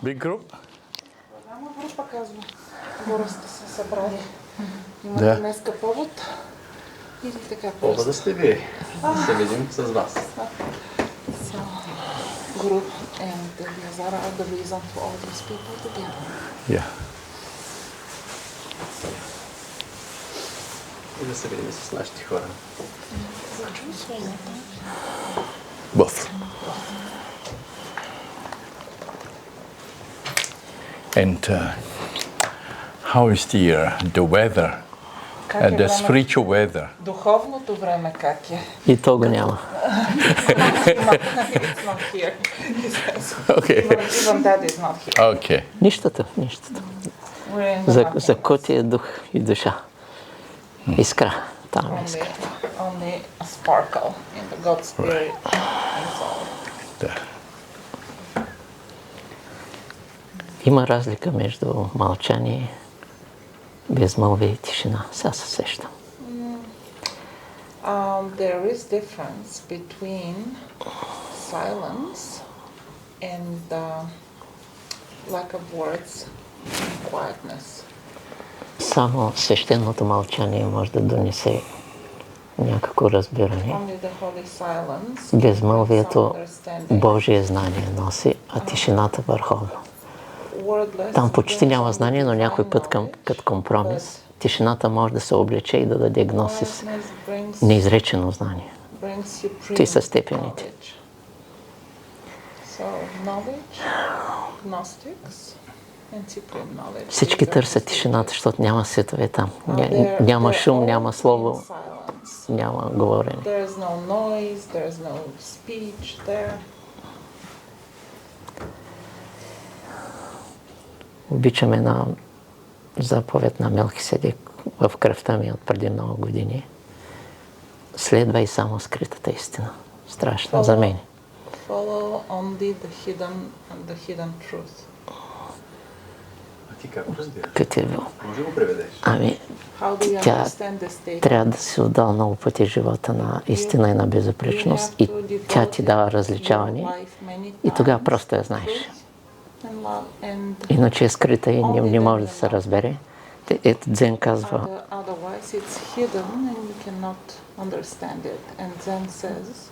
Big group? Голяма група, казва. Хора сте се събрали. Имате Да. днеска повод? Или така Повода просто? сте вие. Да се видим с вас. So, group and the Yazara are the reason for all these people together. Yeah. И да се видим с нашите хора. Both. And how is the weather? Как е The време? spiritual weather? Духовното време как е? И то го няма. It's not here. Okay. Even that is not here. Okay. Нищото. We're in the За nothingness. коти е дух и душа. Искра. Там е искра. Only a sparkle in the God spirit and soul. There. Има разлика между мълчание, безмълвие и тишина. Сега се сещам. There is difference between silence and lack of words and quietness. Само свещеното мълчание може да донесе някакво разбиране. Only the holy silence, Безмълвието some understanding. Божие знание носи, а тишината върховно. Wordless Там почти няма brings знание, но някой divine път knowledge, като компромис, тишината може да се облече и да даде гносис, quietness brings неизречено знание. supreme Ти са степените. knowledge. So knowledge, gnostics, and supreme knowledge. Всички These are търсят the тишината, защото няма светове там. They're Няма шум, all няма in слово, silence. няма говорене. There's no noise, there's no speech there. Обичам една заповед на Мелхиседек в кръвта ми от преди много години. Следвай само скритата истина. Страшно за мен. Follow only the hidden truth. А ти как го разбираш? Като е било. Може да го преведеш? Ами, How do you Тя understand this statement? трябва да си отдал много пъти живота на истина и на безупречност и тя ти дава различаване и тогава просто я знаеш. Иначе е скрита и не може да се разбере. Ето Дзен казва, Otherwise it's hidden and you cannot understand it. And Zen says,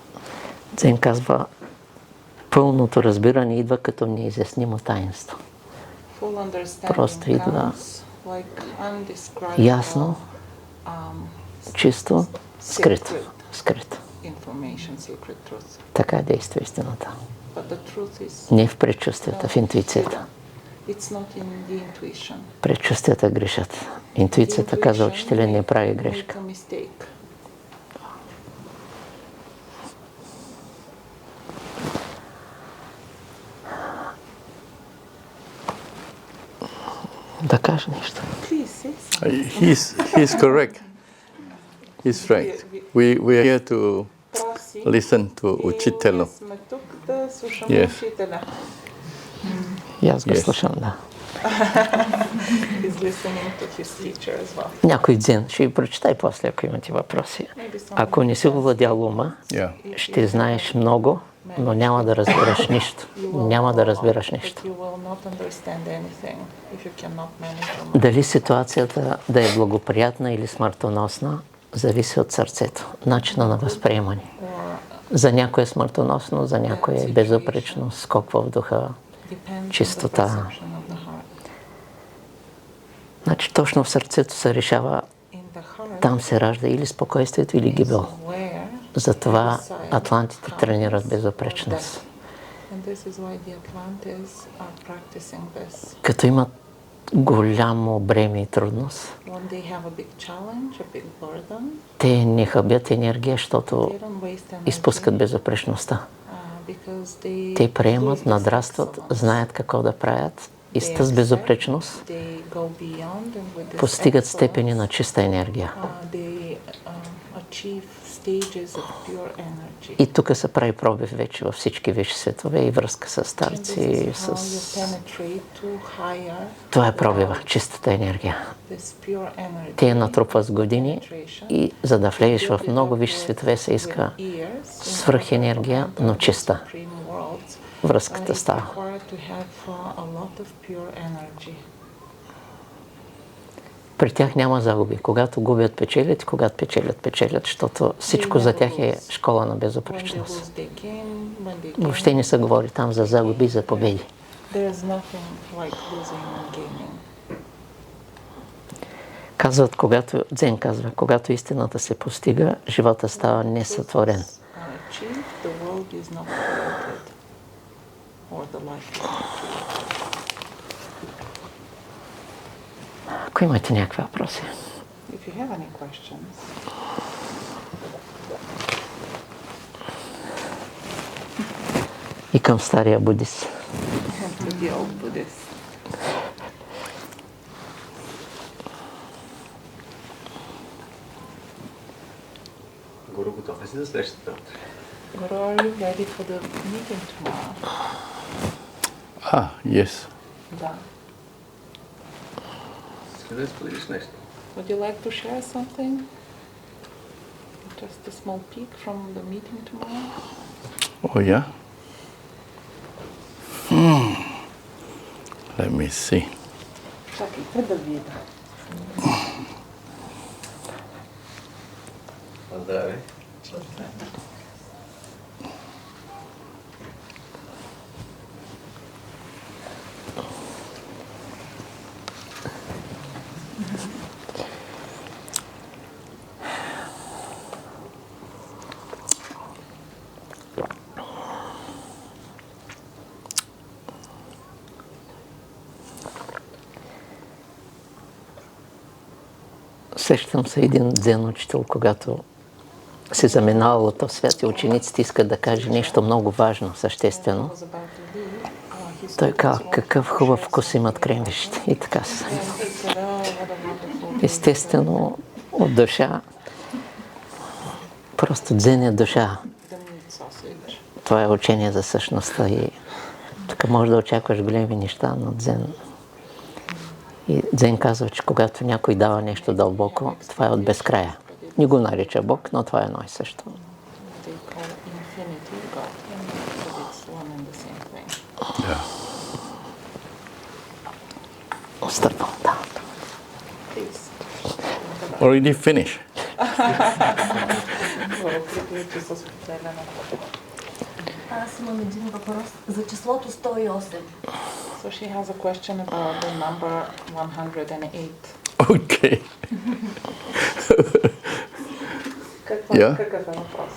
Дзен казва, пълното разбиране идва като неизяснимо таинство. full understanding Просто идва comes like undescribable, ясно, чисто, скрито. secret Скрито. information, secret truth. Така действа истината. But the truth is Не в предчувствията, в интуицията. it's not in the intuition. Предчувствията грешат. Интуицията, казва учителя, не прави грешка. Make a mistake. Да кажа нещо. Please say something. He's correct. He's right. We are here to Прав си. listen to И Учителю. ние сме тук да слушаме Yes. учителя. И аз го Yes. слушам, да. He's listening to his teacher as well. Някой дзен, ще ви прочитай после, ако имате въпроси. Ако не си овладял ума, Yeah. ще знаеш много, но няма да разбираш нищо. Няма да разбираш нищо. But you will not understand anything if you cannot manage your mind. Дали ситуацията да е благоприятна или смъртоносна, зависи от сърцето, начина на възприемане. За някой е смъртоносно, за някой е безупречно, скок в духа, Depends on the чистота. perception of the heart. Значи точно в сърцето се решава, In the heart там се ражда или спокойствието, или гибел. is where Затова desire атлантите тренират comes безупречност. death. And this is why the Atlantes are practicing this. Като имат голямо бреме и трудност, When they have a big challenge, a big burden, те не хабят енергия, защото they don't waste energy изпускат безупречността. because they Те приемат, lose this надрастват, excellence. знаят какво да правят и They с безупречност they go beyond and with this постигат excellence, степени на чиста енергия. they achieve stages of pure energy. И тук се прави пробив вече във всички висши светове и връзка с And this старци, is с... how you penetrate to higher Това е пробива, чистата енергия. this pure energy. Те я натрупва с години и за да влезеш в много висши светове се иска свръхенергия, но чиста. Връзката става. to have a lot of pure energy. При тях няма загуби. Когато губят, печелят, когато печелят, защото всичко за тях е школа на When they безупречност. lose, they gain. When they Въобще gain, не се говори там за загуби и за победи. there is nothing like losing and gaining. Казват, Дзен казва, когато истината се постига, живота става несътворен. Achieved, the world is not created, or the life is not created. Ако имате някакви въпроси. If you have any questions, И към стария будист. to the old Buddhist. Гуру, готов ли си за срещата? Guru, are you ready for the meeting tomorrow? Ah, yes. Да. Искаш да споделиш нещо? Would you like to share something? Just a small peek from the meeting tomorrow? Oh, yeah? Let me see. Чакайте да видя. Здравей. Сещам се един дзен учител, когато се заминавал от този свят и учениците искат да каже нещо много важно, съществено. Той каза, какъв хубав вкус имат кремвишите. И така се. Естествено, от душа, просто дзен е душа. Това е учение за същността и тук може да очакваш големи неща, но дзен. И дзен казва, че когато някой дава нещо дълбоко, това е от безкрая. Не го нарича Бог, но това е едно и също. Yeah. Стърпам, да. Already finished. Аз имам един въпрос за числото 108. So she has a question about the number 108. Okay. Yeah. Какъв е въпрос?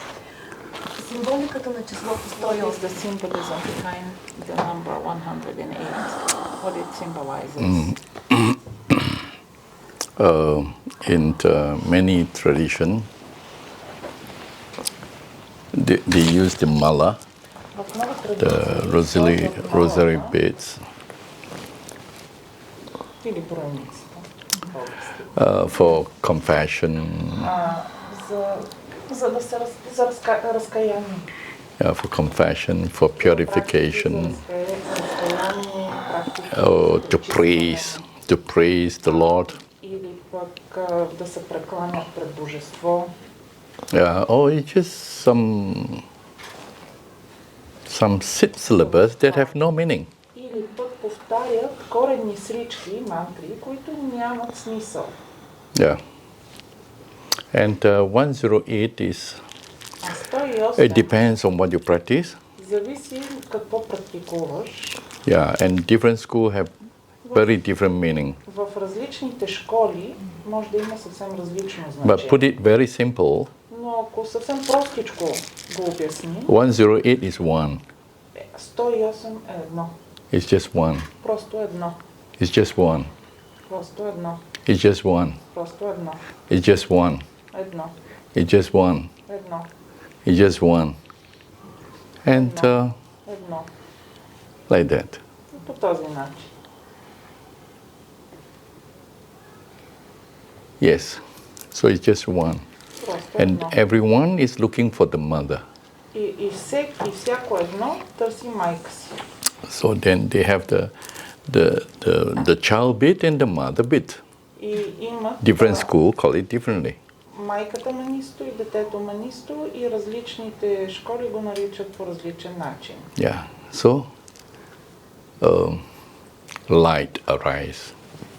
Символиката на числото What is 108. the symbolism behind the number 108? What it symbolizes? In many traditions, they use the mala, В много the традиции rosary beads, или броеницата for compassion, за да се разкаяние. for compassion, for purification, to praise the Lord. Или пък да се прекланят пред божество. Yeah, or it's just some syllables that have no meaning. Или пък повтарят коренни срички, мантри, които нямат смисъл. Yeah. And 108 is, А it 108 depends on what you practice. зависи какво практикуваш. Yeah, and different schools have very different meaning. В различните школи може да има съвсем различно But put значение. it very simple, Но ако съвсем простичко го обясни, 108 is one. 108 е едно. It's just one. Просто едно. It's just one. Просто едно. It's just one. Просто едно. It's just one. Едно. It's just one. Едно. It's just one. And Едно. like that. По този начин. Yes. So it's just one. Просто And едно. everyone is looking for the mother. И всяко едно търси майка си. So then they have the child bit and the mother bit. И имат Different school call it differently. майката манисто и детето манисто и различните школи го наричат по различен начин. Yeah. So light arise.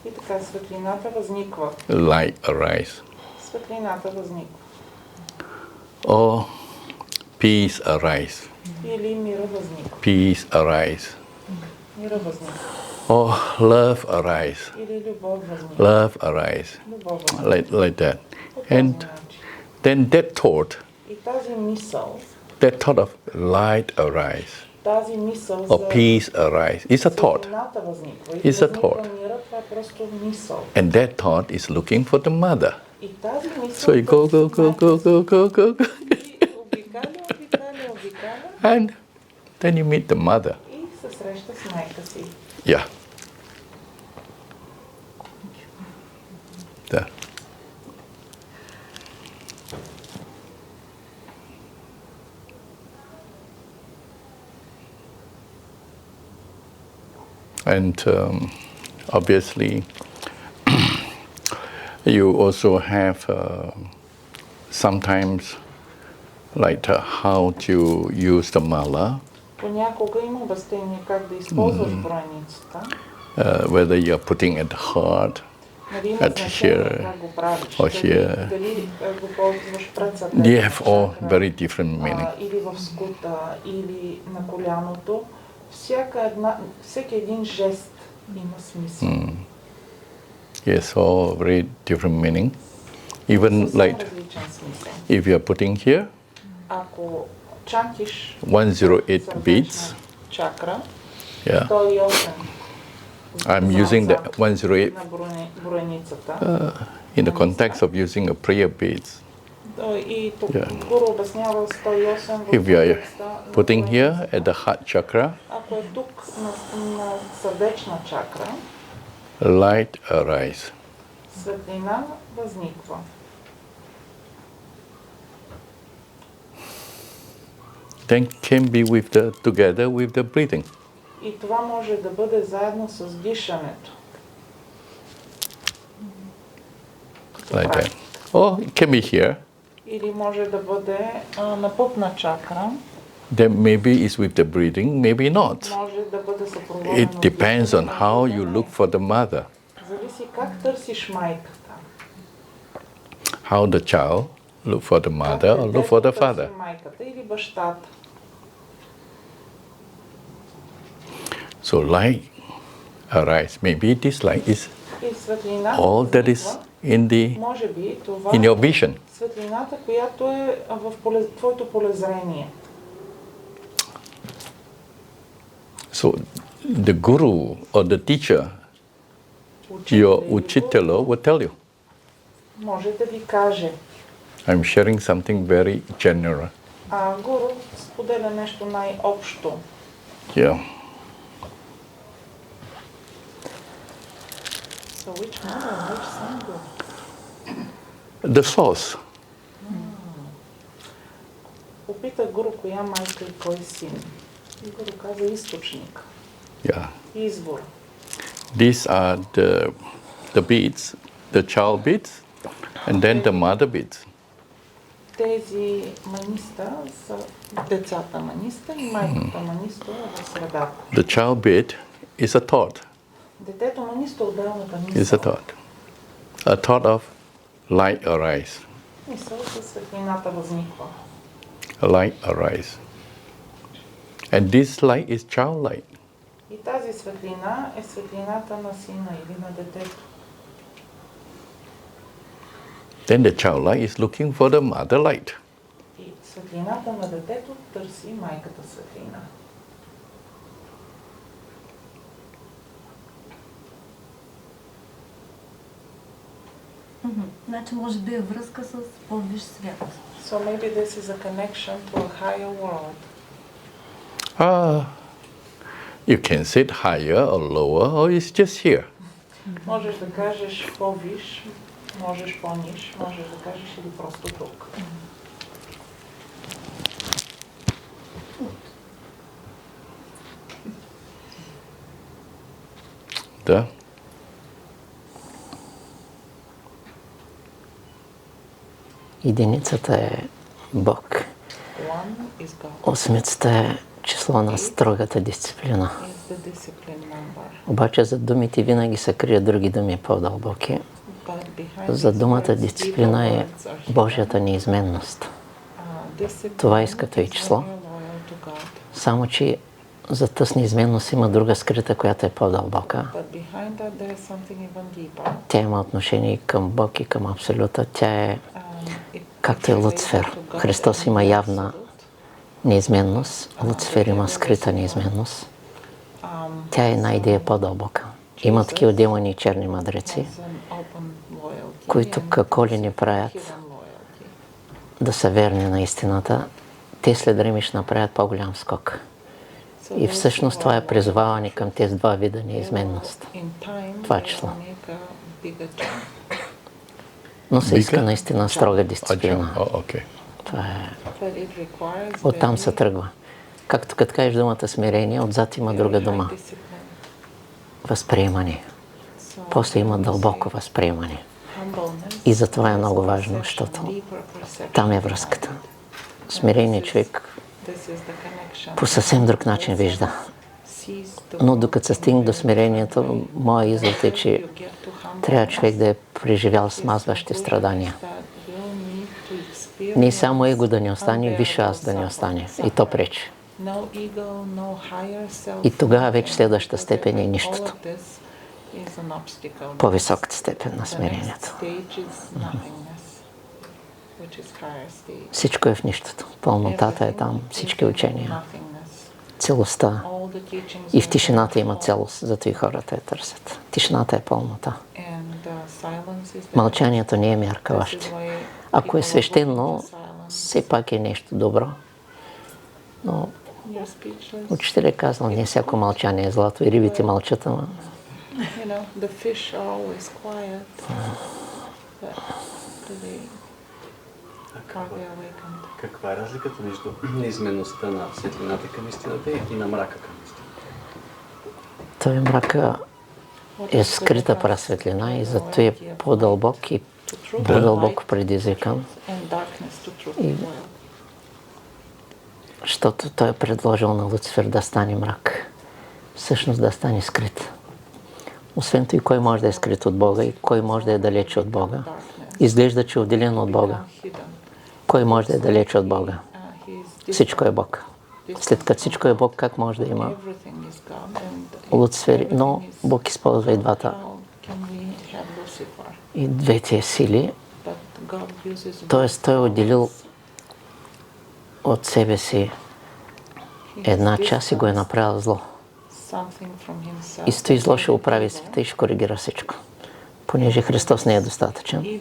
И така светлината възниква. Light arise. Светлината възниква. Or peace arise. Или мира възниква. Peace arise. Мира възниква. Or love arise. Или любов възниква. Love arise. Любов възниква. Like that. По този And начин. then that thought И тази мисъл, of light arise. тази мисъл Or за peace arise. It's a thought. светлината възниква. И It's a възниква thought. мира, това е просто мисъл. And that thought is looking for the mother. И тази мисъл So you go, go, go, go, go, go, go, go. и обикаля And then you meet the mother. и се среща с майка си. Yeah. There. And obviously, you also have sometimes like how to use the mala, Понякога има обяснение как да използваш броеницата. whether you are putting at the heart, Нали има At значение here, как го правиш. or here. Дали го ползваш пред They сърдечната have all чакра, very different meaning. или в скута, или на коляното. Всеки един жест има смисъл. Yes, all very different meaning. Even Съвсем like различен смисъл. if you are putting here, Ако чантиш 108 beats, сърдечна чакра, yeah, 108 I'm using the 108 на броеницата. in the context of using a prayer beads. И тук Yeah. Гуру обяснява 108 в If you are контекста на putting here броеницата. at the heart chakra, Ако е тук на сърдечна чакра, light arise. светлина възниква. Then can be with the together with the breathing. И това може да бъде заедно с дишането. Like that. Or it can be here. Или може да бъде на пъпна чакра, Then maybe it's with the breathing, maybe not. може да бъде съпроводено. It depends on дишането, how може да you не. look for the mother, Зависи как търсиш майката. how the child look for the mother or look for the Детето father. търси майката или бащата. So light arise. Maybe this light is И светлина all that is възниква. in the Може би това in your vision. светлината, която е в твоето полезрение. So the guru or the teacher, your uchitelo will tell you. Може да ви каже, I'm sharing something very general. Гуру споделя нещо най-общо. Yeah. So which mother, which son, Guru? The source. Попита Гуру коя майка и кой син. И Гуру каза източник, Yeah. извор. These are the beads, the child beads, and then the mother beads. Тези маниста са децата маниста и майката манисто е в средата. The child bead is a thought. Детето манисто е отделната Is a мисъл. thought. A thought of light arise. Мисъл със светлината възниква. Light arise. And this light is child light. И тази светлина е светлината на сина или на детето. Then the child light is looking for the mother light. И светлината на детето търси майката светлина. Значи може да е връзка с по-висш свят. So maybe this is a connection to a higher world. You can sit higher or lower, or it's just here. Можеш да кажеш по-виш, можеш по-ниш, можеш да кажеш или просто тук. Да. Единицата е Бог. One is God. Осмицата е число на строгата дисциплина. is the discipline number. Обаче за думите винаги се крият други думи по-дълбоки. But behind За these думата words, дисциплина deeper е words are hidden. Божията неизменност. Това иска той число. Само че за тази неизменност има друга скрита, която е по-дълбока. Тя има отношение към Бог и към Абсолюта. Тя е както е Луцифер. Христос има явна неизменност, Луцифер има скрита неизменност. Тя е една идея по-дълбока. Има такива демони и черни мъдреци, които какво ли не правят да са верни на истината, те след време ще направят по-голям скок. И всъщност това е призоваване към тези два вида неизменност. Това число. Но се иска наистина строга дисциплина. Това е. Оттам се тръгва. Както като кажеш думата смирение, отзад има друга дума. Възприемане. После има дълбоко възприемане. И затова е много важно, защото там е връзката. Смирение човек по съвсем друг начин вижда. Но докато се стигне до смирението, моят извод е, че трябва човек да е преживял смазващи страдания. Не само его да не остане, висше аз да не остане. И то пречи. И тогава вече следващата степен е нищото. По-високата степен на смирението. Всичко е в нищото. Пълнотата е там, всички учения. Целостта. И в тишината има целост, зато и хората я търсят. Тишината е пълнота. Мълчанието не е мярка още. Ако е свещено, все пак е нещо добро. Но учителя е казал, не всяко мълчание е злато и рибите мълчат, ама... Каква е разликата между неизменността на светлината към истината и на мрака към истината? Той мрака е скрита прасветлина и зато е по-дълбок и по-дълбоко предизвикан. Защото той е предложил на Луцифер да стане мрак. Всъщност да стане скрит. Освен това, кой може да е скрит от Бога и кой може да е далече от Бога. Изглежда, че е отделен от Бога. Кой може да е далече от Бога? Всичко е Бог. След като всичко е Бог, как може да има Луцифер? Но Бог използва и двете сили. Тоест той е отделил от себе си една част и го е направил зло. И с този зло ще оправи света и ще коригира всичко. Понеже Христос не е достатъчен.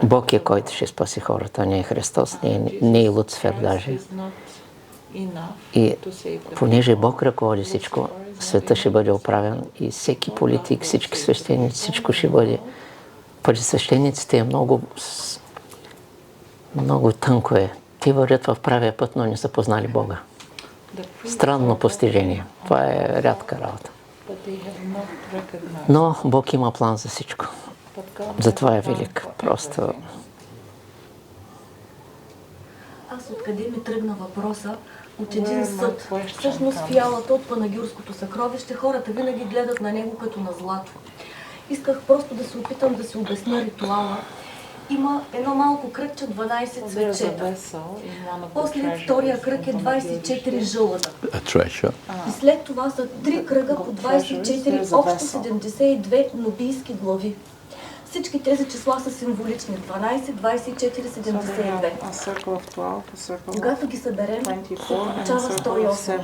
Бог е който ще спаси хората, не е Христос, не е Луцифер даже. И понеже Бог ръководи всичко, света ще бъде оправен и всеки политик, всички свещеници, всичко ще бъде. Пък свещениците е много тънко е. Те вървят в правия път, но не са познали Бога. Странно постижение. Това е рядка работа. Но Бог има план за всичко. Затова е велик. Просто... Аз откъде ми тръгна въпроса? От един съд. Всъщност фиалата от Панагюрското съкровище, хората винаги гледат на него като на злато. Исках просто да се опитам да се обясня ритуала. Има едно малко кръгче, 12 цветчета. После втория кръг е 24 жълъда. И след това са 3 кръга по 24, общо 72 нобийски глави. Всички тези числа са символични. 12, 24, 72. Когато ги съберем, се получава 108.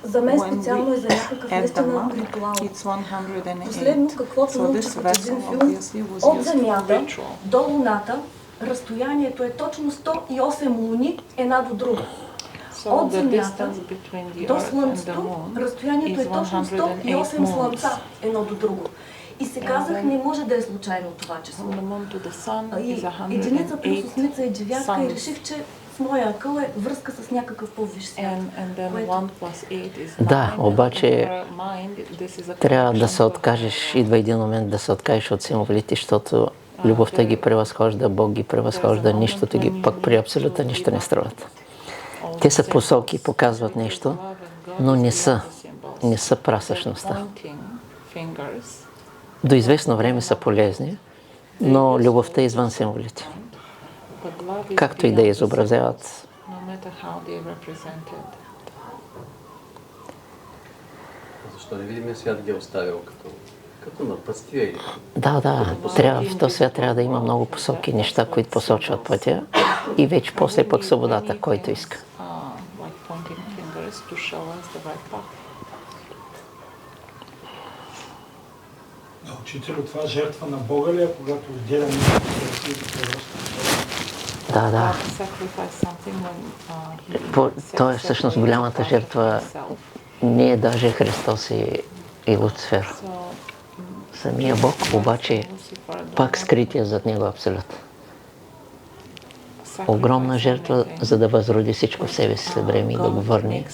За мен специално е за някакъв наистина ритуал. Последно, каквото научих от един филм, от Земята до Луната, разстоянието е точно 108 луни една до друга. От Земята до Слънцето, разстоянието е точно 108 слънца едно до друго. И се казах, не може да е случайно това число. И единица плюс осмица е девятка и реших, че в моя акъл е връзка с някакъв по-висш свят. Да, обаче трябва да се откажеш, идва един момент да се откажеш от символите, защото любовта ги превъзхожда, Бог ги превъзхожда, нищото ги, пък при абсолюта нищо не струват. Те са посоки, показват нещо, но не са прасъщността. До известно време са полезни, но любовта е извън символите. Както и да изобразяват. Защо не видим свят ги е оставил като напътствие или... Да, в този свят трябва да има много посоки, неща, които посочват пътя и вече после пък свободата, който иска. Учителю, това жертва на Бога ли е, когато отделяме Да. То е всъщност голямата жертва. Не е даже Христос и Луцифер. Самия Бог, обаче пак скрития зад него абсолют. Огромна жертва, за да възроди всичко в себе си след време и да го върне.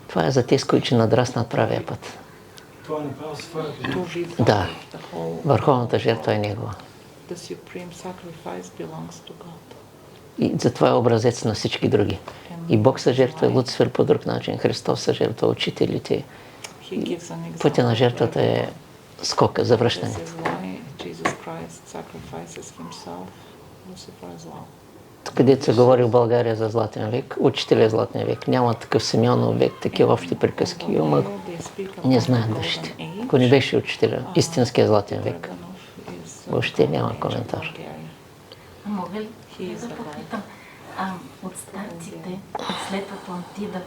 Това е за тези, които надраснат правия път. Това не прави своята. Да, върховната жертва е негова. И затова е образец на всички други. И Бог се жертва, Луцифер по друг начин, Христос се жертва, учителите. Пътя на жертвата е скока, завръщането. Където се говори в България за Златен век, учителя е Златен век. Няма такъв Симеонов век, такива общи приказки. Ама не знаят душите. Ако не беше учителя, истинския Златен век, въобще няма коментар. Мога ли да попитам, от старците, след Атлантида,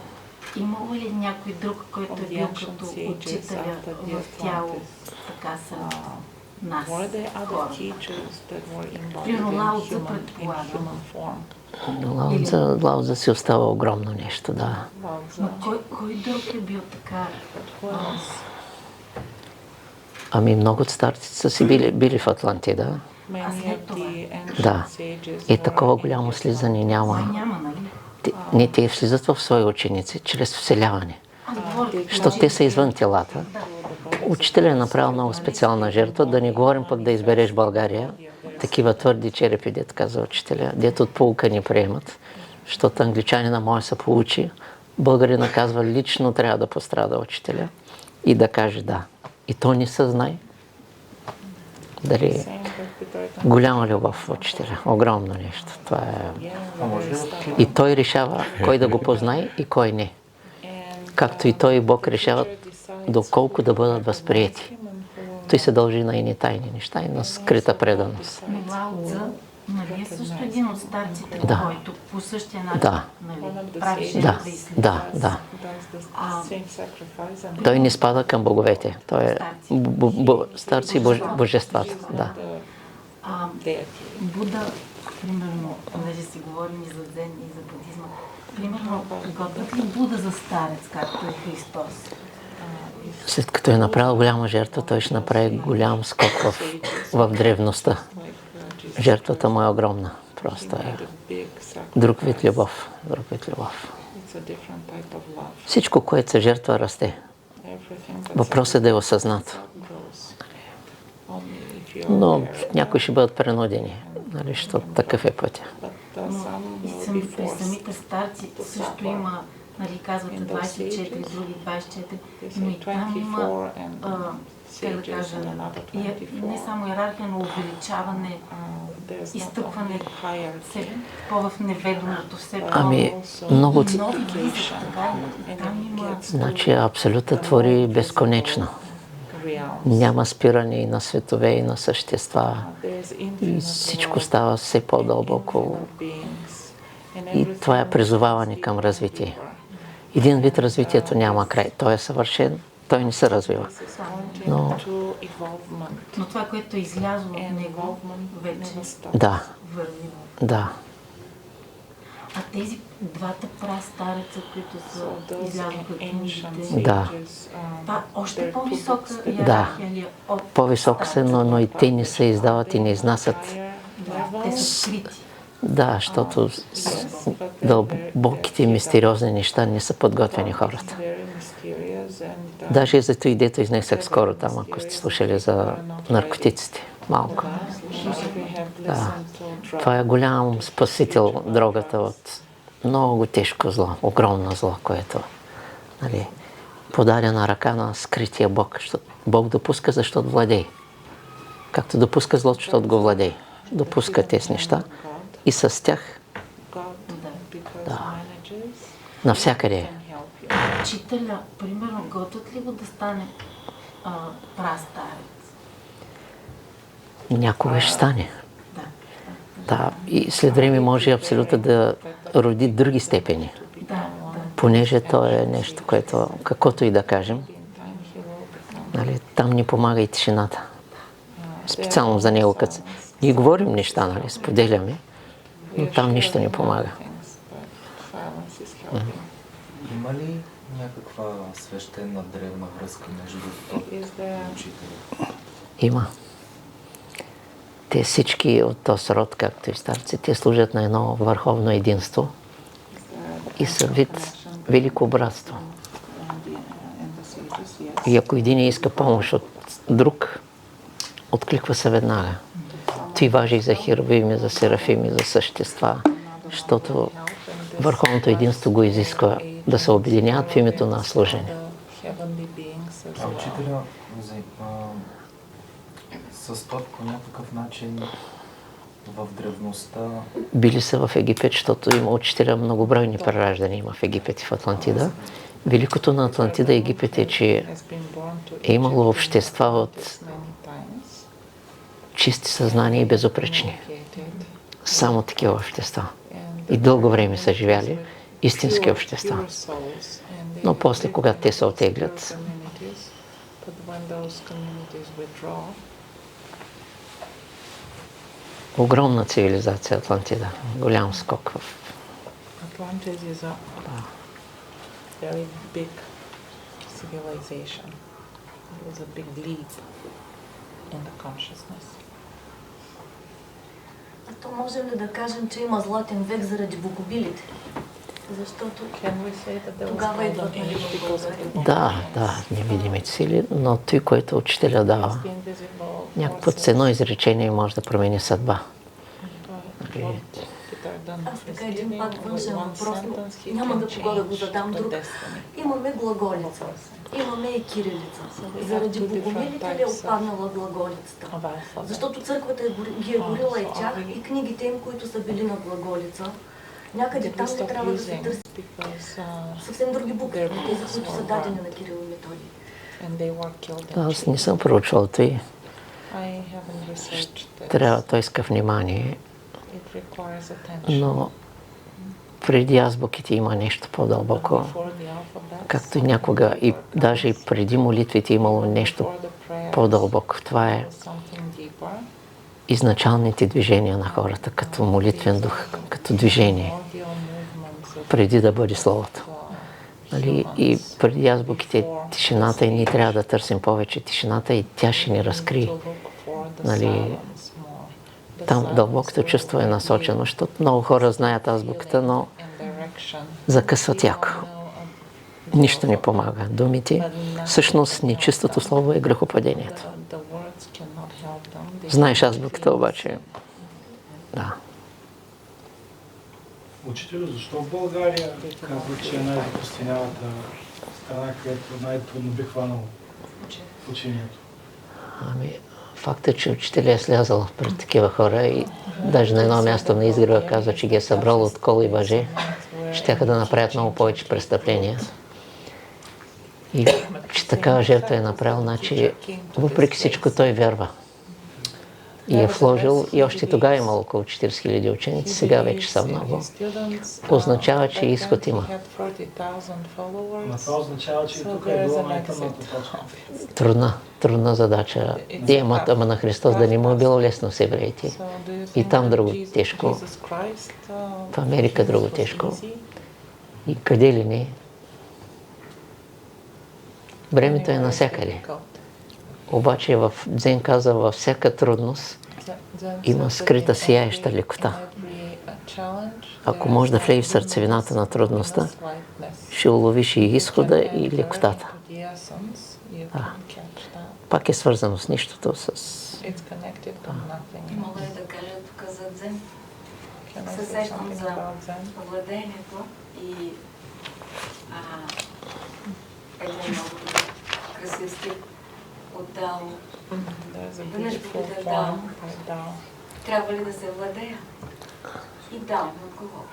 имало ли някой друг, който е бил като учителя в тяло, така са нас, хора? Примерно Лао-Цзъ, предполагам. Лао-Цзъ си остава огромно нещо, да. Но кой друг е бил така? Ами много от старците са си били в Атлантида. Да. И такова голямо слизане няма. Не, те слизат в свои ученици, чрез вселяване. Защото те са извън телата. Учителя е направил много специална жертва, да не говорим пък да избереш България. Такива твърди черепи, дето каза учителя, дето от полука ни приемат. Защото англичанина може се получи. Българина казва, лично трябва да пострада учителя и да каже да. И то не съзнай. Дали голяма любов в учителя, огромно нещо. Това е... И той решава кой да го познае и кой не. Както и той и Бог решават доколко да бъдат възприети. Той се дължи на едни тайни неща и на скрита преданост. Лао-Цзъ, нали е също един от старците, който по същия начин прави жертва и след. Да. Той не спада към боговете. Той е старци и божествата. Да. Буда, примерно, понеже си говорим и за дзен и за будизма, примерно, готвят ли Буда за старец, както е Христос? След като е направил голяма жертва, той ще направи голям скок в древността. Жертвата му е огромна. Просто е друг вид любов. Всичко, което се жертва, расте. Въпросът е да е осъзнато. Но някои ще бъдат принудени, нали, защото такъв е пътя. При самите старци също има, нали, казвате 24, други 24, но и там има, как да кажа, не само иерархия, но увеличаване, изтъкване по-в неведомото, все много... нови близък, така и там има... Значи Абсолюта твори безконечно. Няма спиране и на светове, и на същества. И всичко става все по-дълбоко. И това е призоваване към развитие. Един вид развитието няма край. Той е съвършен, той не се развива. Но това, което е излязло от него, вече върви. Да. А тези двата прастареца, които са излязоха книгите, това още по-висока иерархия ли е? По-висока са, но и те не се издават и не изнасят. Те са скрити. Да, защото дълбоките мистериозни неща не са подготвени хората. Даже за това идето изнесах скоро там, ако сте слушали за наркотиците. Малко. Да. Това е голям спасител, дрогата, от много тежко зло, огромно зло, което нали, подадена ръка на скрития Бог. Бог допуска, защото владей. Както допуска злото, защото го владей. Допуска тези неща и с тях навсякъде. Учителя, примерно, готвят ли го да стане прастарец? Някога ще стане. Да, и след време може абсолютно да роди други степени. Понеже то е нещо, което, каквото и да кажем, нали, там ни помага и тишината. Специално за него, като ние говорим неща, нали, споделяме, но там нищо не помага. Има ли някаква свещена древна връзка между този учител? Има. Те всички от този род, както и старци, те служат на едно върховно единство и са вид велико братство. И ако един иска помощ от друг, откликва се веднага. Той важи за херувими, за серафими, за същества, защото върховното единство го изисква да се обединяват в името на служение. А учителя, с това по някакъв начин в древността... Били са в Египет, защото има учителя многобройни прераждания има в Египет и в Атлантида. Великото на Атлантида и Египет е, че е имало общества от чисти съзнания и безупречни. Само такива общества. И дълго време са живяли истински общества. Но после, когато те се отеглят, огромна цивилизация Атлантида. Голям скок в... Very big civilization. It was a big leap in the consciousness. А то можем ли да кажем, че има златен век заради богобилите? Защото тогава идват нали Да, невидимите сили, но той, който учителя дава, някакво с едно изречение може да промени съдба. Аз така един пак външен въпрос, няма да кога да го задам друг. Имаме глаголица, имаме и кирилица. Заради богомилите ли е отпаднала глаголицата? Защото църквата ги е горила и тях, и книгите им, които са били на глаголица. Някъде там не трябва да се търси съвсем други букви, тези, които са дадени на Кирил и Методий. Аз не съм проучвал той. Трябва, той иска внимание. Но преди азбуките има нещо по-дълбоко. Както и някога, и даже и преди молитвите имало нещо по-дълбоко. Това е изначалните движения на хората, като молитвен дух, като движение, преди да бъде Словото. Нали? И преди азбуките тишината и ние трябва да търсим повече тишината и тя ще ни разкрие. Нали? Там дълбокото чувство е насочено, защото много хора знаят азбуката, но закъсват яко. Нищо не помага. Думите, всъщност нечистото слово е грехопадението. Знаеш азбуката обаче. Да. Учителю, защо в България казват, че е най-закостенялата страна, където най-трудно би хванало учението? Ами, факт е, че учителя е слязал пред такива хора и даже на едно място на изгрева казва, че ги е събрал от кол и въже. Щяха да направят много повече престъпления. И че такава жертва е направил, значи въпреки всичко той вярва. И е вложил, и още тогава имал около 40 000 ученици, сега вече са много. Означава, че изход има. Но това означава, че и тук е била най-тъмната точка. Трудна задача. Ама на Христос да не му е било лесно с евреите. И там друго тежко. В Америка друго тежко. И къде ли не. Времето е навсякъде. Обаче в Дзен каза, във всяка трудност има скрита сияеща лекота. Ако може да влезеш в сърцевината на трудността, ще уловиш и изхода, и лекотата. Пак е свързано с нищото, с... Мога ли да кажа тук за Дзен? се сещам за владението и един много красив стих от Дао. Веднъж попитах Дао, трябва ли да се владея? И Дао ми отговори.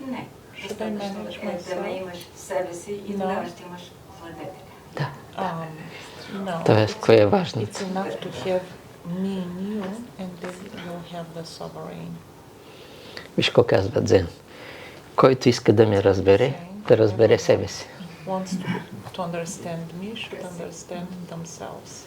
Не. Достатъчно е да ме имаш в себе си и тогава ще имаш владетеля. Да. Тоест, кое е важно? It's enough to have me in you and then you'll have the sovereign. Виж какво казва Дзен. Който иска да ме разбере, да разбере себе си. Wants to understand me should understand themselves.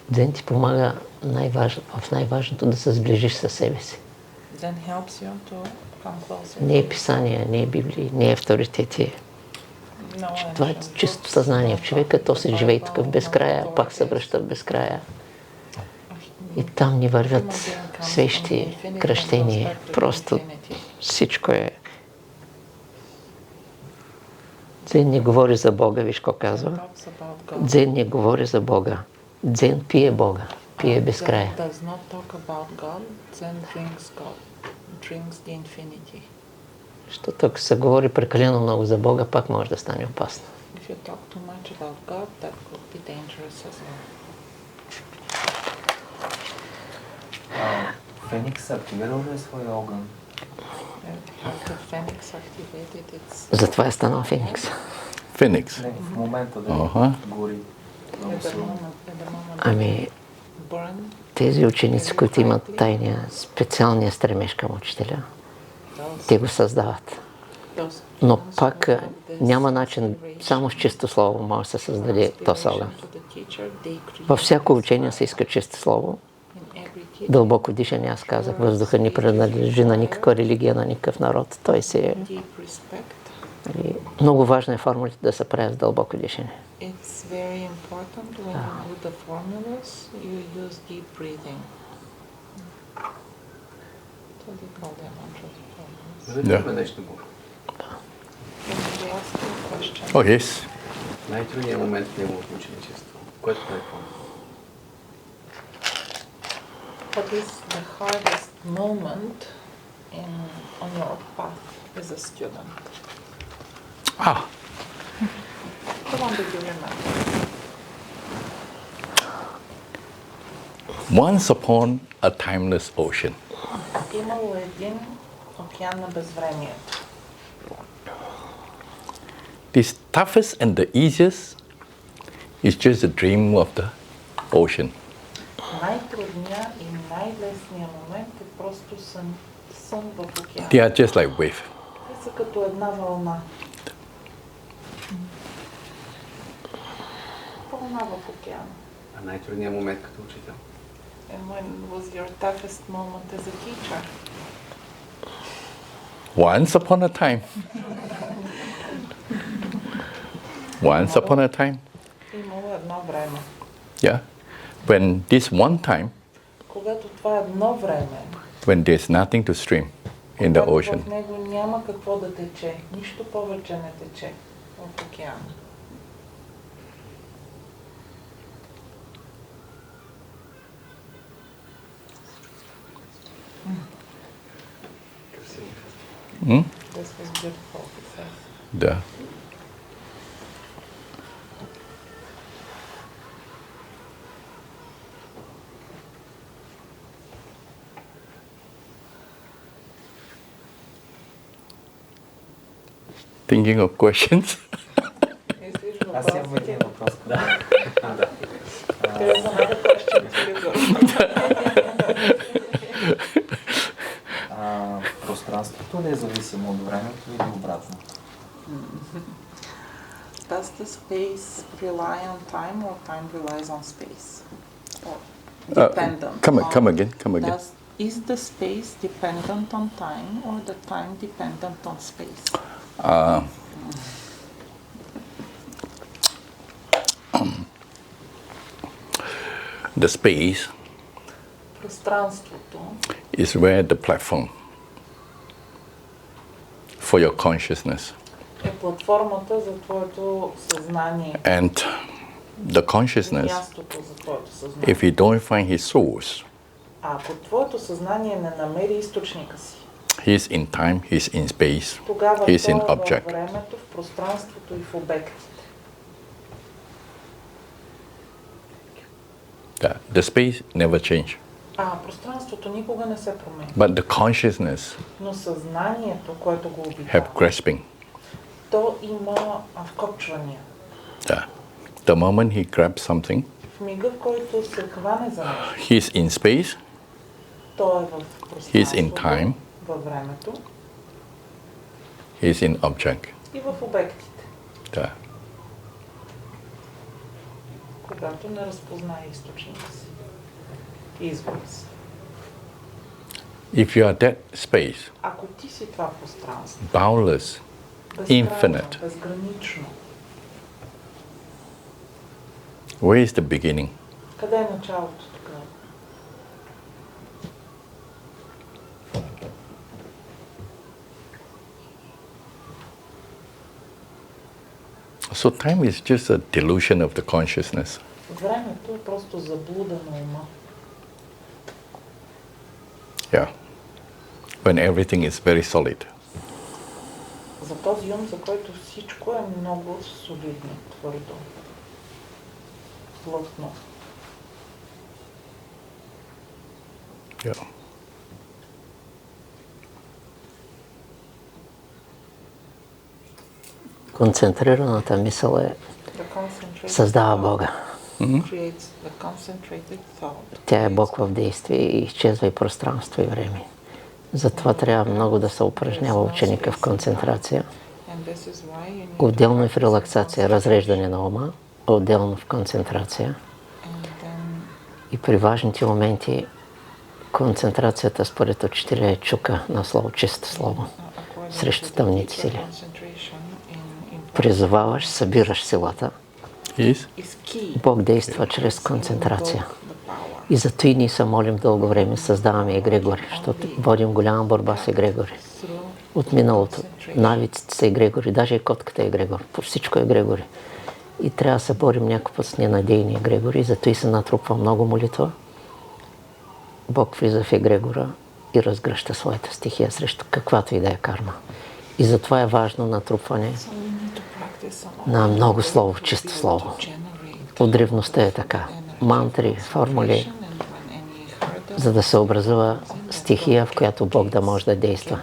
Дзен ти помага в най-важното да се сближиш със себе си. Then helps you to come closer. Не е писание, не е Библия, не е авторитети. Това е чисто съзнание в човека, то се живее тук в безкрая, пак се връща в безкрая. И там ни вървят свещи, кръщения, просто всичко е. Дзен не говори за Бога, виж какво казва. Дзен не говори за Бога. Дзен пие Бога, пие безкрая. Защото ако се говори прекалено много за Бога, пак може да стане опасно. Феникс активирал ли е своя огън? Затова е станал Феникс. Феникс? Не, в момента да гори. Ами, тези ученици, които имат тайния, специалния стремеж към учителя, те го създават. Но пак няма начин, само с чисто слово може да се създаде този огън. Във всяко учение се иска чисто слово. Дълбоко дишане, аз казах, въздуха не принадлежи на никаква религия, на никакъв народ. Той си е... Много важно е формулите да се правят с дълбоко дишане. Най-трудният момент в неговото ученичество, което той помни. What is the hardest moment on your path as a student? The one that you remember. Once upon a timeless ocean. Имало един океан на безвремието. The toughest and the easiest is just the dream of the ocean. Най-трудният и най-лесният момент е просто сън в океана. They are just like wave. Те са като една вълна. Вълна в океана. А най-трудният момент като учител? And when was your toughest moment as a teacher? Once upon a time. Once upon a time. Имало едно време. Yeah. When this one time, когато това едно време, when there's nothing to stream in the ocean. В него няма какво да тече, нищо повече не тече в океана. This was beautiful. Да. Thinking of questions? Аз имам един въпрос. There's another question to you. Пространството ли е зависимо от времето или обратно? Does the space rely on time or time relies on space? Or dependent? Come again. Is the space dependent on time or the time dependent on space? The space Пространството is where the platform for your consciousness. е платформата за твоето съзнание. And the consciousness, мястото за твоето съзнание. if you don't find his source, А ако твоето съзнание не намери източника си, he's in time, he's in space, тогава he's in той е object. във времето, в пространството и в обектите. The space never change. Пространството никога не се променя. But the consciousness Но съзнанието, което го have обитава, grasping. то има вкопчвания. The moment he grabs something, В мига, в който се хване за нещо, he's in space, той е в he's in пространството, time, във времето he's in object. и в обектите, Yeah. когато не разпознае източника си, извора си. If you are that space, Ако ти си това пространство, boundless, безкрайно, infinite, безгранично, where is the beginning? къде е началото тогава? So time is just a delusion of the consciousness. Времето е просто заблуда на ума. Yeah. When everything is very solid. За този ум, за който всичко е много солидно, твърдо, плътно. Yeah. Концентрираната мисъл създава Бога. Тя е Бог в действие и изчезва и пространство и време. Затова трябва много да се упражнява ученика в концентрация. Отделно и в релаксация, разреждане на ума, отделно в концентрация. И при важните моменти концентрацията според учителя е чука на слово, чисто слово, срещу тъмните сили. Призоваваш, събираш силата. Бог действа чрез концентрация. И зато и ние се молим дълго време, създаваме егрегори, защото водим голяма борба с егрегори. От миналото. Навиците са егрегори, даже и котката е егрегор. По всичко е егрегори. И трябва да се борим някой път с ненадейни егрегори. И зато и се натрупва много молитва. Бог влиза в егрегора и разгръща своята стихия срещу каквато и да е карма. И затова е важно натрупване на много слово, чисто слово. От древността е така. Мантри, формули, за да се образува стихия, в която Бог да може да действа.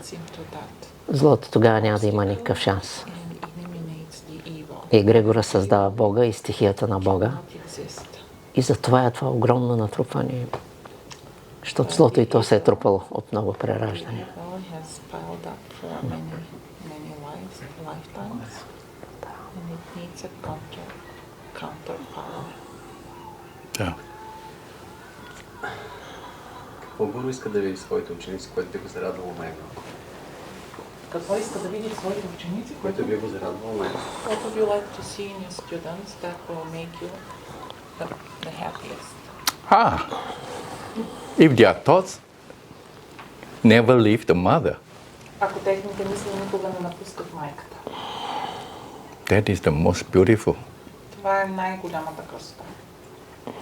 Злото тогава няма да има никакъв шанс. Егрегора създава Бога и стихията на Бога. И затова е това огромно натрупване. Защото злото и то се е трупало от много прераждане. Да. Какво Гуру иска да види своите ученици, което би го зарадвало най-много? Какво иска да види своите ученици, което би го зарадвало най-много? What would you like to see in your students that will make you the happiest? If their thoughts never leave the mother, Ако техните мисли никога не напускат майката. that is the most beautiful. Това е най-голямата красота.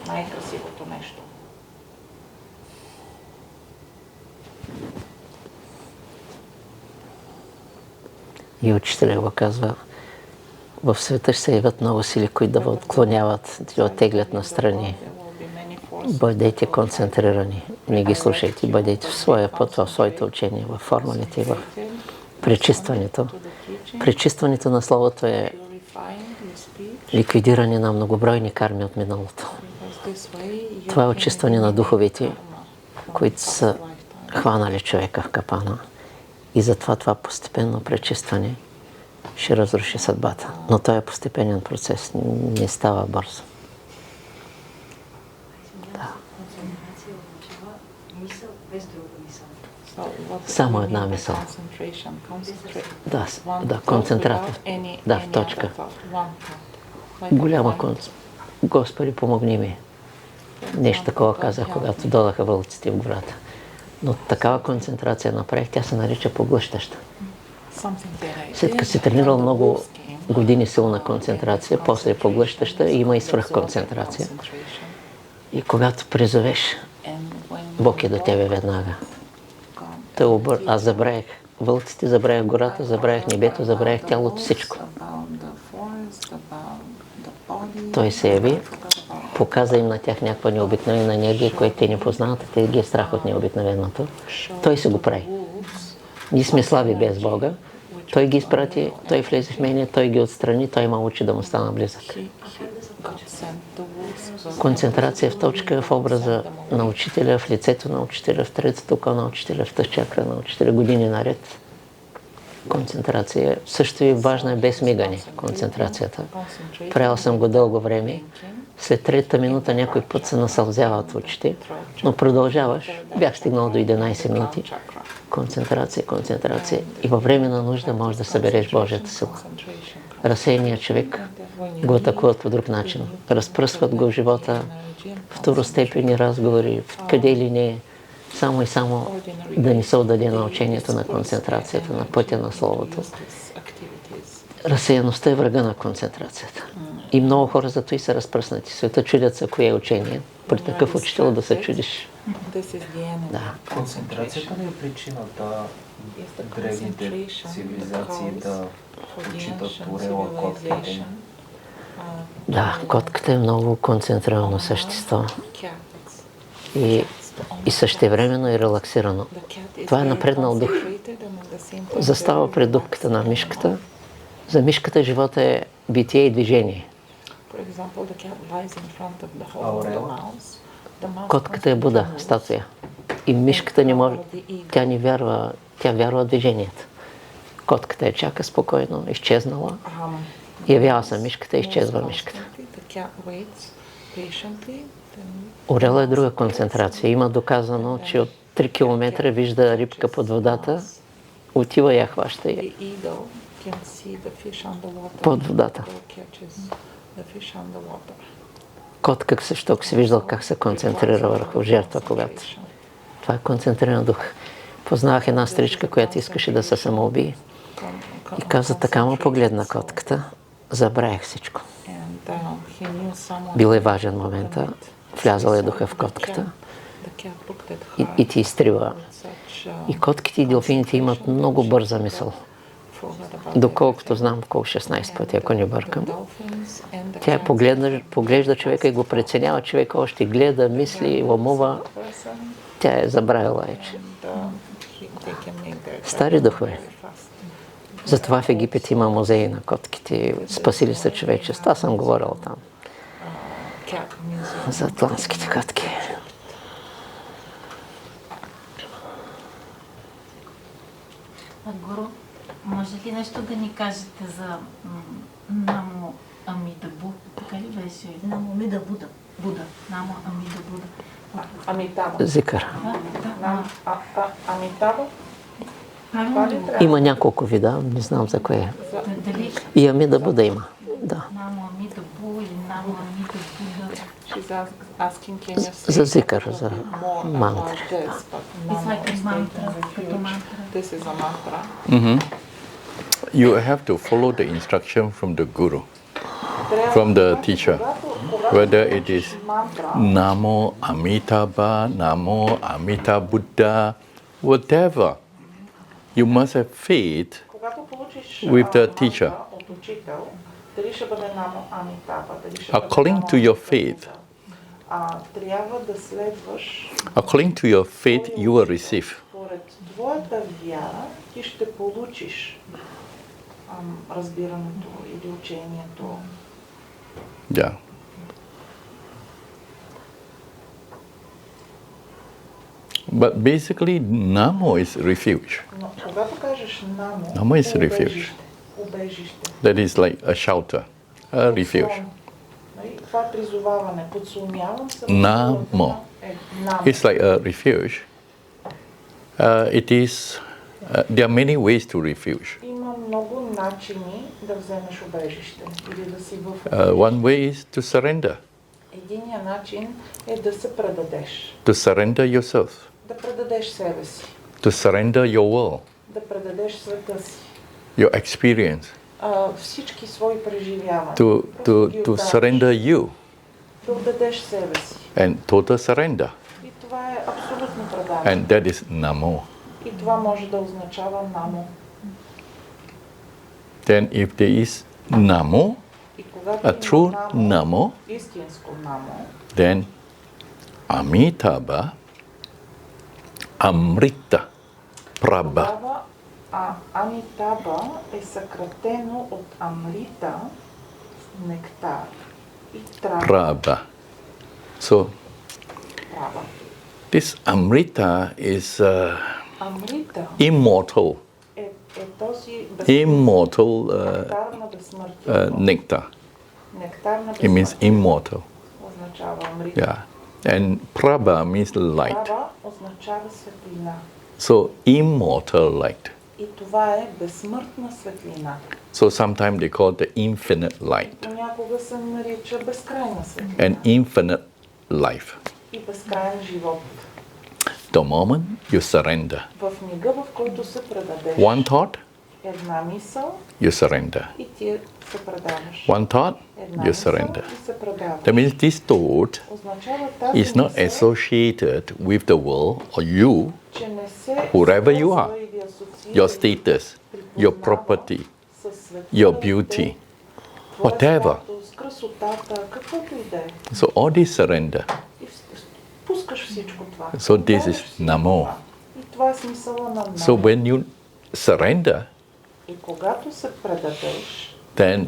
Най-красивото нещо. И учителя го казва, в света ще се явят много сили, които да отклоняват, да оттеглят настрани. Бъдете концентрирани, не ги слушайте, бъдете в своя път, в своите учения, в формулите и в пречистването. Пречистването на словото е ликвидиране на многобройни карми от миналото. Това е очистване на духовете, които са хванали човека в капана. И затова това постепенно пречистване ще разруши съдбата. Но той е постепенен процес, не става бързо. Да. Само една мисъл. Да, концентрация. Да, в точка. Голяма концентрация. Господи, помогни ми. Нещо такова казах, когато додаха вълците в гората. Но такава концентрация направих, тя се нарича поглъщаща. След като си тренирал много години силна концентрация, после е поглъщаща и има и свръхконцентрация. И когато призовеш, Бог е до тебе веднага. Аз забравях вълците, забравях гората, забравях небето, забравях тялото, всичко. Той се яви, показа им на тях някаква необикновена енергия, която те не познават, те ги е страх от необикновеното. Той се го прави. Ние сме слаби без Бога. Той ги изпрати, той влезе в мене, той ги отстрани, той ма учи да му стана близък. Концентрация в точка, в образа на учителя, в лицето на учителя, в третото око на учителя, в тъж чакра на учителя, години наред. Концентрация също и важна е без мигане, концентрацията. Правил съм го дълго време. След третата минута някой път се насълзява от очите, но продължаваш. Бях стигнал до 11 минути. Концентрация, концентрация. И във време на нужда можеш да събереш Божията сила. Разсеяният човек го атакуват по друг начин. Разпръсват го в живота, второстепенни разговори, къде ли не, само и само да не се отдаде на учението на концентрацията, на пътя на Словото. Разсеяността е врага на концентрацията. И много хора зато и са разпръснати. Света чудят се кое е учение. При такъв учител да се чудиш. Да. Концентрацията ли е причината древните цивилизации да почитат орела, котките? Да, котката е много концентрирано същество. И същевременно е релаксирано. Това е напреднал дух. Застава пред дупката на мишката. За мишката живота е битие и движение. Котката е Буда, статуя. И мишката не може, тя не вярва, тя вярва в движението. Котката е чака спокойно, изчезнала. Явява се мишката, изчезва мишката. Орела е друга концентрация. Има доказано, че от 3 км вижда рибка под водата, отива и я хваща под водата. Котка също, ако си виждал как се концентрира върху жертва, когато. Това е концентриран дух. Познавах една стричка, която искаше да се самоубие. И каза, така му погледна котката, забравях всичко. Бил е важен момент. Влязал е духа в котката и ти изтрива. И котките и делфините имат много бърза мисъл. Доколкото знам, около 16 пъти, ако не бъркам. Тя поглежда човека и го преценява. Човека още гледа, мисли, ломува. Тя е забравила вече. Стари духове. Затова в Египет има музеи на котките. Спасили са човечество. Аз съм говорил там. За атлантските котки. Гуру, може ли нещо да ни кажете за Намо Амида Бу? Така ли беше? Намо Амида Буда. Намо Амида Буда. Амитаба. Зикър. Амитаба? Има няколко вида, не знам за кое е. И Амида Буда има. Да. Намо Амида Бу или Намо Амида Буда. За зикър, за мантра. This is a mantra. You have to follow the instruction from the guru, from the teacher, whether it is Namo Amitabha, Namo Amita Buddha, whatever. You must have faith with the teacher. According to your faith, according to your faith, you will receive. Според твоята вяра ти ще получиш разбирането или учението. Yeah. But basically, Namo is refuge. Но когато кажеш Намо, Namo is refuge. Убежище. That is like a shelter, a refuge. Това е призоваване. Подслонявам се. Namo. It's like a refuge. It is. There are many ways to refuge. Има много начини да вземеш убежище или да си в. One way is to surrender. Единият начин е да се предадеш. To surrender yourself. Да предадеш себе си. To surrender your world, Да предадеш света си. your experience, всички свои преживявания. to surrender you Да отдадеш себе си. and total surrender. И това е абсолютно предаване. And that is Namo. И това може да означава намо. Then if there is Namo, И когато a true има Namo, истинско намо, then Amitabha, Amrita, Prabha. тогава Амитаба е съкратено от Амрита, нектар, и Трава. Prabha. So Трава. this Amrita is Амрита immortal, е този immortal нектар на безсмъртие. nectar. Нектар на It means безсмъртие immortal. означава Амрита. Yeah. And Prabha means light. Трава означава светлина. So immortal light. И това е безсмъртна светлина. So sometimes they call it the infinite light Понякога се нарича безкрайна светлина and infinite life. и безкрайен живот. The moment you surrender, В мига, в който се предадеш, one thought, една мисъл you surrender. и ти се предаваш. One thought, Една you мисъл surrender. и се предаваш. That means this thought Означава тази is not мисъл, associated with the world or you, че не се whoever you are, свързва или асоциира your status, your property, със света, your beauty, твоя whatever. статус, красотата, каквото и да е. So all this surrender. И пускаш всичко това. So this Отдаваш is всичко Namo. това. И това е смисъла на Намо. So when you surrender, И когато се предадеш, then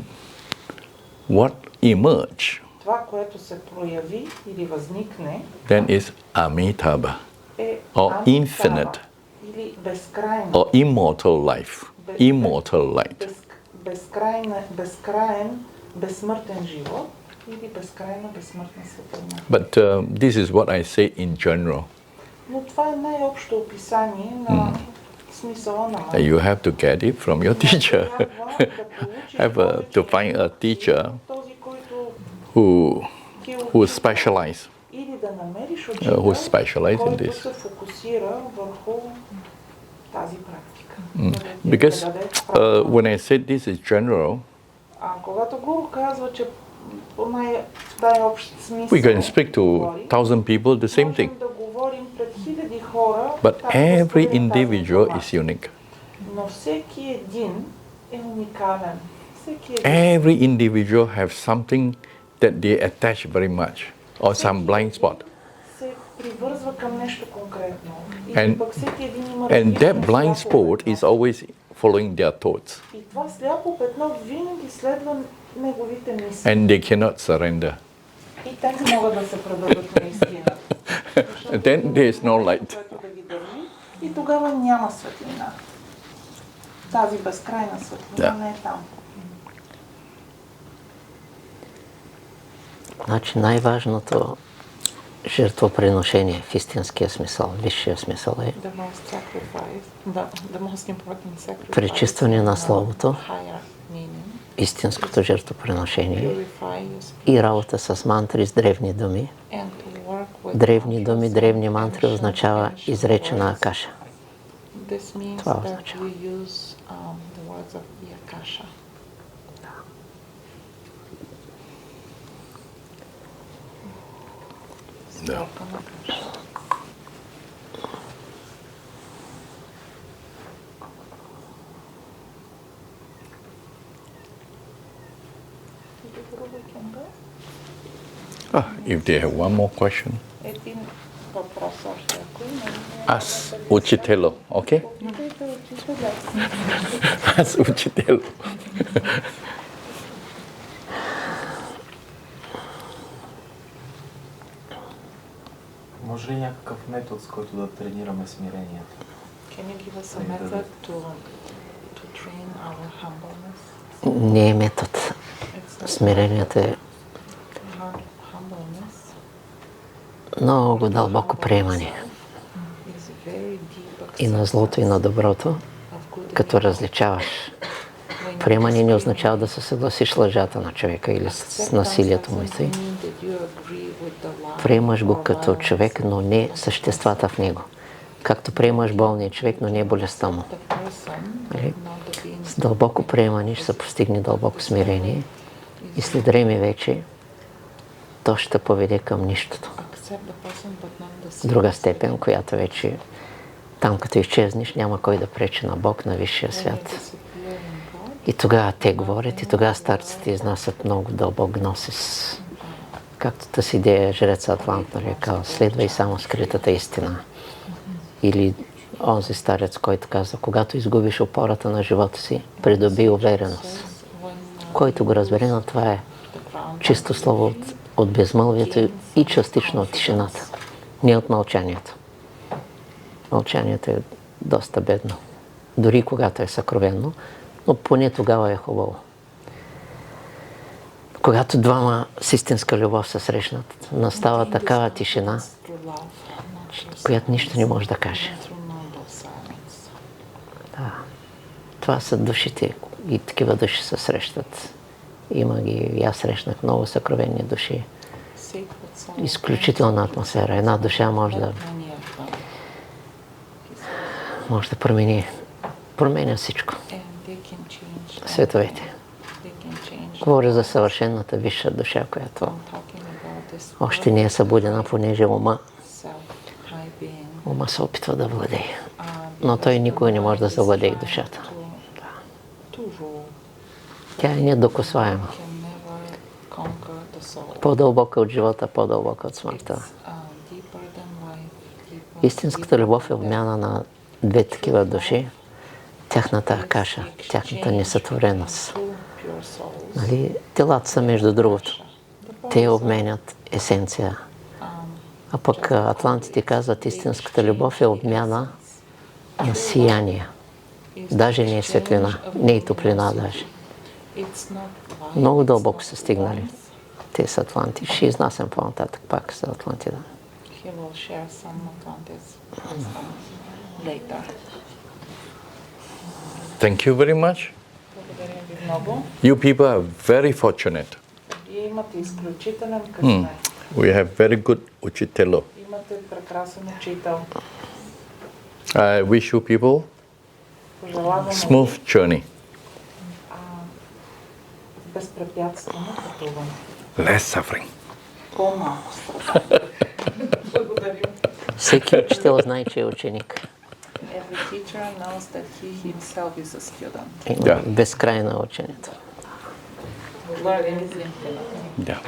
what emerge това, което се прояви или възникне, then is Amitabha е or Амитаба, infinite или безкрайно, or immortal life. Immortal light. безкрайен, безсмъртен живот или безкрайна безсмъртна светлина. But this is what I say in general. Но това е най-общо описание на смисъла на That you have to get it from your teacher. To find a teacher този, който who specialize, или да намериш who specialize in който this. се фокусира върху тази практика. Because when I said this is general, Когато Гуру казва, че в най-общ смисъл we can speak to 1,000 people the same thing. можем да говорим пред хиляди хора, But как да every споделят тази individual информация. is unique. Но всеки един е уникален. Всеки един. Every individual have something that they attach very much or some blind spot. Се привързва към нещо конкретно. И And- пък всеки един има And различно that blind сляпо spot петно. is always following their thoughts. И това сляпо петно винаги следва неговите мисли. And they cannot surrender. И те не могат да се предадат на истина. Then there is no light. Което да ги държи. И тогава няма светлина. Тази безкрайна светлина не е там. Значи най-важното жертвоприношение в истинския смисъл, висшия смисъл е пречистване на Словото, истинското жертвоприношение и работа с мантри с древни думи. Древни думи, древни мантри означава изречена акаша. Това означава. Да. If they have one more question, Един въпрос още, ако има. ask Uchitelo, okay? Питайте учителя. Ask Uchitelo. Може ли някакъв метод, с който да тренираме смирението? Can you give us a method to train our humbleness? Не е метод. Смирението е Humbleness много дълбоко приемане is very deep и на злото, и на доброто, of good. като различаваш. Приемане не означава да се съгласиш с лъжата на човека или с насилието му. Приемаш го като човек, но не съществата в него. както приемаш болния човек, но не е болестта му. С дълбоко приемане ще се постигне дълбоко смирение и след време вече то ще поведе към нищото. Друга степен, която вече там като изчезнеш, няма кой да пречи на Бог, на висшия свят. И тогава те говорят, и тогава старците изнасят много дълбок гносис. Както тази идея жрец Атлант е казал, следвай само скритата истина. Или онзи старец, който казва, когато изгубиш опората на живота си, придоби увереност. Който го разбере, но това е чисто слово от безмълвието и частично от тишината, не от мълчанието. Мълчанието е доста бедно, дори когато е съкровенно, но поне тогава е хубаво. Когато двама с истинска любов се срещнат, настава такава тишина, която нищо не може да каже. Да. Това са душите и такива души се срещат. Има ги, и аз срещнах много съкровенни души. Изключителна атмосфера. Една душа може да променя всичко. Световете. Говоря за съвършената висша душа, която още не е събудена, понеже ума се опитва да владее. Но той никога не може да завладее душата. Тя е недокосваема. По-дълбока от живота, по-дълбока от смъртта. Истинската любов е обмяна на две такива души, тяхната каша, тяхната несътвореност. Нали? Телата са между другото. Те обменят есенция. А пък атлантите казват, истинската любов е обмяна на сияние. Даже не е светлина, не е топлина даже. Много дълбоко са стигнали. Те са атланти. Ще изнасям по-нататък пак за Атлантида. Thank you very much. You people are very fortunate. Вие имате изключителен късмет. We have very good учитело. Имате прекрасен учител. I wish you people smooth journey. Безпрепятствено пътуване. Less suffering. По-малко страх. Благодарим. Всеки учител знае, че е ученик. Every teacher knows that he himself is a student. Безкрайно ученето. Learning is infinite. Yeah.